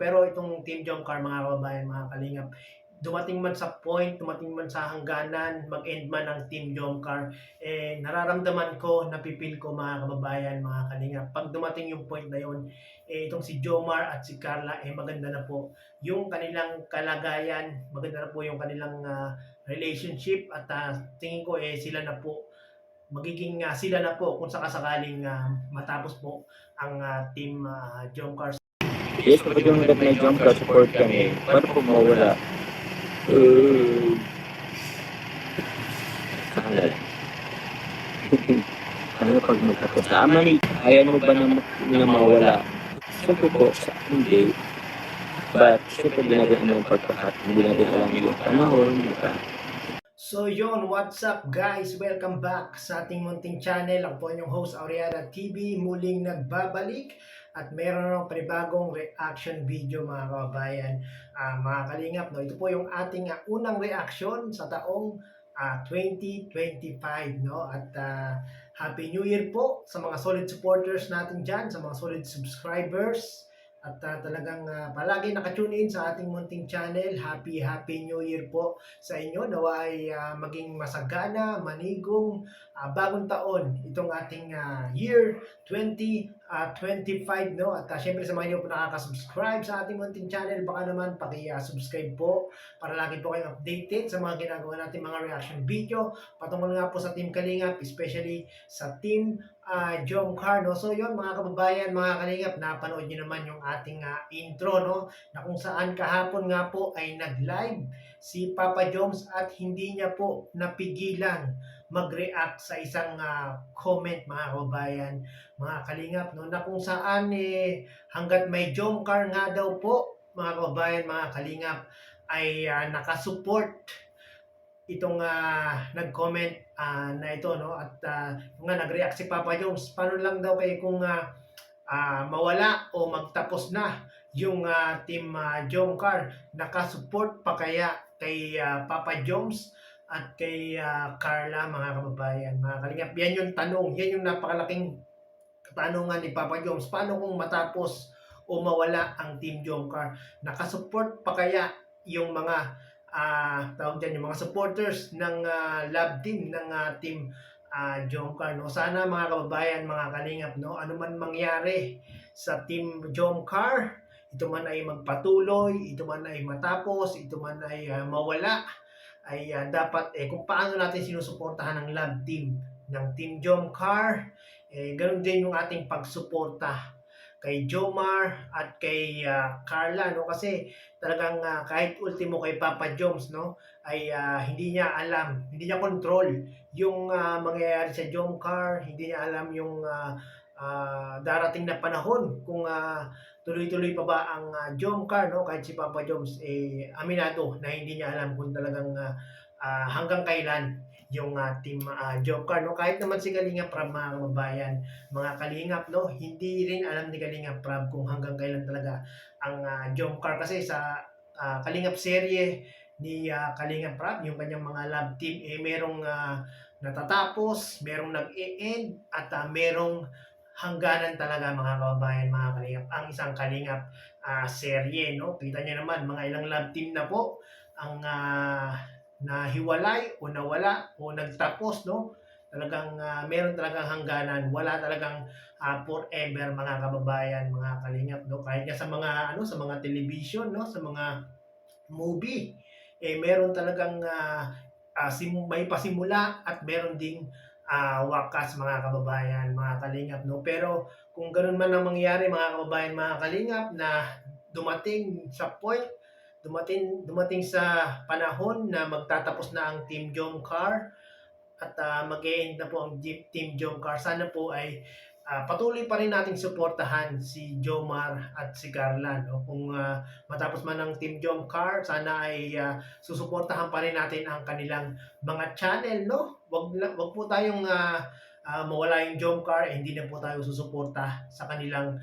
Pero itong Team Jomcar mga kababayan, mga kalingap, dumating man sa point, dumating man sa hangganan, mag-end man ang Team Jomcar, nararamdaman ko, napipil ko mga kababayan, mga kalingap. Pag dumating yung point na yun, itong si Jomar at si Carla, maganda na po yung kanilang kalagayan, maganda na po yung kanilang relationship at tingin ko sila na po magiging sila na po kung sakasakaling matapos po ang Team Jomcar. Yes, kapag yung hanggat may jump car support kami, paano kung mawala? Kalat. Ano pag magtapos? Mali, ayaw mo ba na mawala? Siyempre po, hindi. But, siyempre ginagawa mo yung pagpakat. Hindi natin alam yung panahon, di ba? So yon, what's up guys? Welcome back sa ating munting channel. Ako po inyong host Aureana TV, muling nagbabalik at meron ng panibagong reaction video mga kababayan. Mga kalingap, no? Ito po yung ating unang reaction sa taong 2025, no? At Happy New Year po sa mga solid supporters natin dyan, sa mga solid subscribers. At talagang palagi nakatune in sa ating munting channel. Happy New Year po sa inyo. Nawa ay maging masagana, manigong, bagong taon itong ating year 2025, no? At syempre sa mga inyo po nakaka-subscribe sa ating munting channel, baka naman paki-subscribe po para lagi po kayong updated sa mga ginagawa natin mga reaction video patungkol nga po sa Team Kalingap, especially sa Team Jomcar, no? So yun mga kababayan, mga kalingap, napanood nyo naman yung ating intro, no? Na kung saan kahapon nga po ay nag-live si Papa Joms at hindi niya po napigilan mag-react sa isang comment mga kababayan, mga kalingap, no? Na kung saan hanggat may Jomcar nga daw po mga kababayan, mga kalingap, ay nakasupport itong nag-comment na ito, no? At nga nag-react si Papa Jones, paano lang daw kay kung mawala o magtapos na yung Team Jomcar, nakasupport pa kaya kay Papa Jones at kay Carla mga kababayan, mga kalingap. Yan yung tanong, yan yung napakalaking katanungan ni Papa Jones, paano kung matapos o mawala ang Team Jomcar, nakasupport pa kaya yung mga tawag dyan, yung mga supporters ng love team ng Team Jomcar, no? Sana mga kababayan, mga kalingap, no, ano man mangyari sa Team Jomcar, ito man ay magpatuloy, ito man ay matapos, ito man ay mawala, ay dapat kung paano natin sinusuportahan ang love team ng Team Jomcar, ganun din yung ating pagsuporta kay Jomar at kay Carla, no? Kasi talagang kahit ultimo kay Papa Joms, no, ay hindi niya alam, hindi niya control yung mangyayari sa Jomcar, hindi niya alam yung darating na panahon kung tuloy-tuloy pa ba ang Jomcar, no? Kahit si Papa Joms aminado na hindi niya alam kung talagang hanggang kailan yung Team Jomcar, no? Kahit naman si Kalinga Prab, mga kababayan, mga kalingap, no, hindi rin alam ni Kalinga Prab kung hanggang kailan talaga ang Jomcar, kasi sa Kalingap serye ni Kalinga Prab, yung kanyang mga love team merong natatapos, merong nag-e-end at merong hangganan talaga mga kababayan, mga kalingap, ang isang Kalingap serye, no? Kita niyo naman mga ilang love team na po ang nahiwalay o nawala o nagtapos, no? Talagang meron talagang hangganan, wala talagang forever mga kababayan, mga kalingap, no? Kahit nga sa mga sa mga television, no, sa mga movie, meron talagang may pasimula at meron ding wakas mga kababayan, mga kalingap, no? Pero kung ganun man ang mangyari mga kababayan, mga kalingap, na dumating sa point, dumating sa panahon na magtatapos na ang Team Jomcar at mag-e-end na po ang Team Jomcar, sana po ay patuloy pa rin nating suportahan si Jomar at si Carla, no? Kung matapos man ang Team Jomcar, sana ay susuportahan pa rin natin ang kanilang mga channel, no? Wag po tayong mawala yung Jomcar, hindi na po tayo susuporta sa kanilang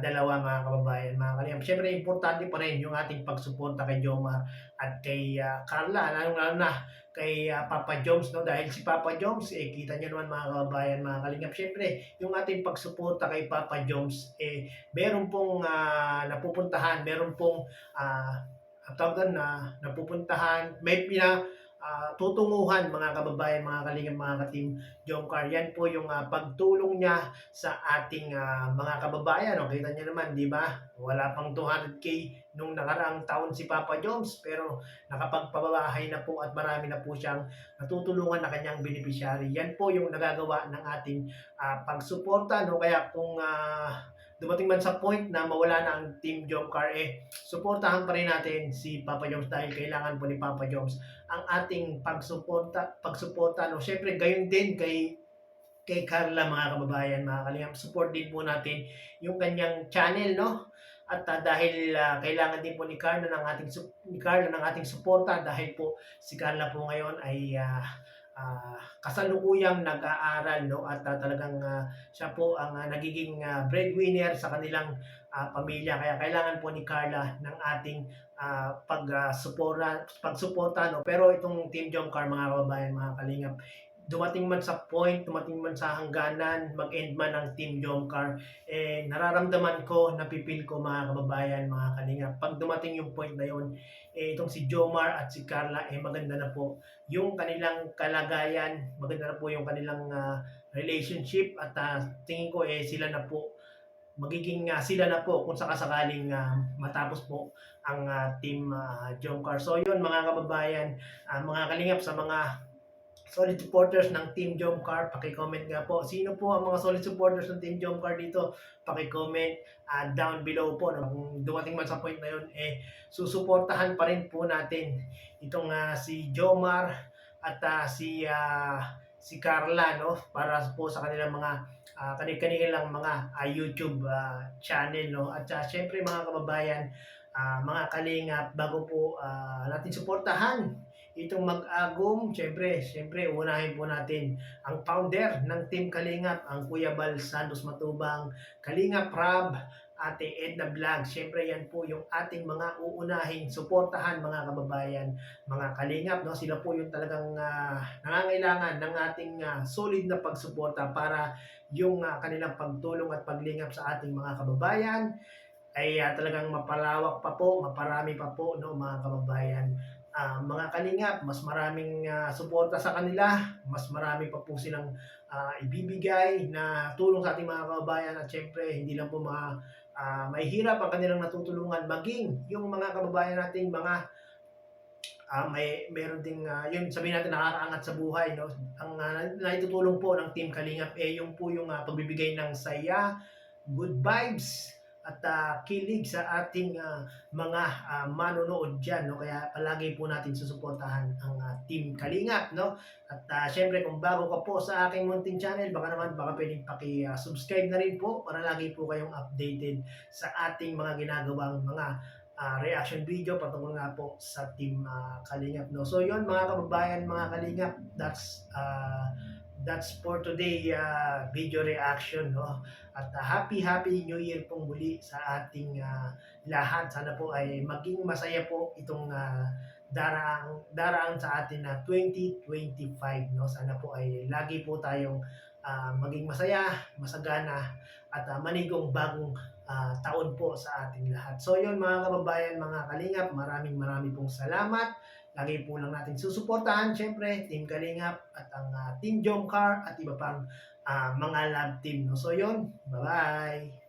dalawa mga kababayan, mga kalingap. Siyempre, importante pa rin yung ating pagsuporta kay Jomar at kay Carla, lalo na kay Papa Joms, no? Dahil si Papa Joms, kita nyo naman mga kababayan, mga kalingap. Siyempre, yung ating pagsuporta kay Papa Joms, meron pong meron pong tawag doon na napupuntahan, may tutunguhan mga kababayan, mga kalingap, mga ka-team Jomcar. Yan po yung pagtulong niya sa ating mga kababayan. O, kita niyo naman, di ba? Wala pang 200k nung nakaraang taon si Papa Joms, pero nakapagpabahay na po at marami na po siyang natutulungan na kanyang beneficiary. Yan po yung nagagawa ng ating pagsuporta, no? Kaya kung dumating man sa point na mawala na ang Team Jomcar, suportahan pa rin natin si Papa Joms dahil kailangan po ni Papa Joms ang ating pagsuporta, no? Syempre gayon din kay Carla, mga kababayan, mga kalingap. Support din po natin yung kanyang channel, no? At dahil kailangan din po ni Carla ng ating suporta dahil po si Carla po ngayon ay kasalukuyang nag-aaral, no? At talagang siya po ang nagiging breadwinner sa kanilang pamilya. Kaya kailangan po ni Carla ng ating pagsuporta, no? Pero itong Team Jomcar, mga kababayan, mga kalingap, dumating man sa point, dumating man sa hangganan, mag-end man ang Team Jomcar, nararamdaman ko, napipil ko, mga kababayan, mga kalingap, pag dumating yung point na yun, itong si Jomar at si Carla, maganda na po yung kanilang kalagayan, maganda na po yung kanilang relationship, at tingin ko sila na po magiging sila na po kung sakasakaling matapos po ang Team Jomcar. So yun, mga kababayan, mga kalingap, sa mga solid supporters ng Team Jomcar, paki-comment nga po. Sino po ang mga solid supporters ng Team Jomcar dito? Paki-comment down below po. Kung dumating man sa point na yun, susuportahan pa rin po natin itong si Jomar at si Carla, no? Para po sa kanilang mga kanilang mga YouTube channel, no? At syempre, mga kababayan, mga kalingap, bago po natin suportahan itong mag-agum, syempre, unahin po natin ang founder ng Team Kalingap, ang Kuya Bal Santos Matubang, Kalingap Rab, Ate Edna Vlog. Syempre, yan po yung ating mga uunahin suportahan, mga kababayan, mga kalingap, no? Sila po yung talagang nangangailangan ng ating solid na pagsuporta para yung kanilang pagtulong at paglingap sa ating mga kababayan ay talagang mapalawak pa po, maparami pa po, no, mga kababayan. Mga kalingap, mas maraming suporta sa kanila, mas marami pa po silang ibibigay na tulong sa ating mga kababayan, at syempre hindi lang po mahihirap ang kanilang natutulungan, maging yung mga kababayan natin mga meron ding yun, sabihin natin, nakakaangat sa buhay, no? Ang naitutulong po ng Team Kalingap yung po yung pagbibigay ng saya, good vibes, at kilig sa ating mga manonood dyan, no? Kaya palagi po natin susuportahan ang Team Kalingap, no? At syempre, kung bago ka po sa aking munting channel, baka pwedeng paki-subscribe na rin po para lagi po kayong updated sa ating mga ginagawang mga reaction video patungkol nga po sa Team Kalingap, no? So yun, mga kababayan, mga Kalingap, that's for today video reaction, no? At happy New Year pong muli sa ating lahat. Sana po ay maging masaya po itong daraang sa atin na 2025, no? Sana po ay lagi po tayong maging masaya, masagana, at manigong bagong taon po sa ating lahat. So yun, mga kababayan, mga kalingap, maraming pong salamat. Lagi po lang natin susuportahan, syempre, Team Kalingap at ang Team Jomcar at iba pang mga love team, no? So yun, bye-bye!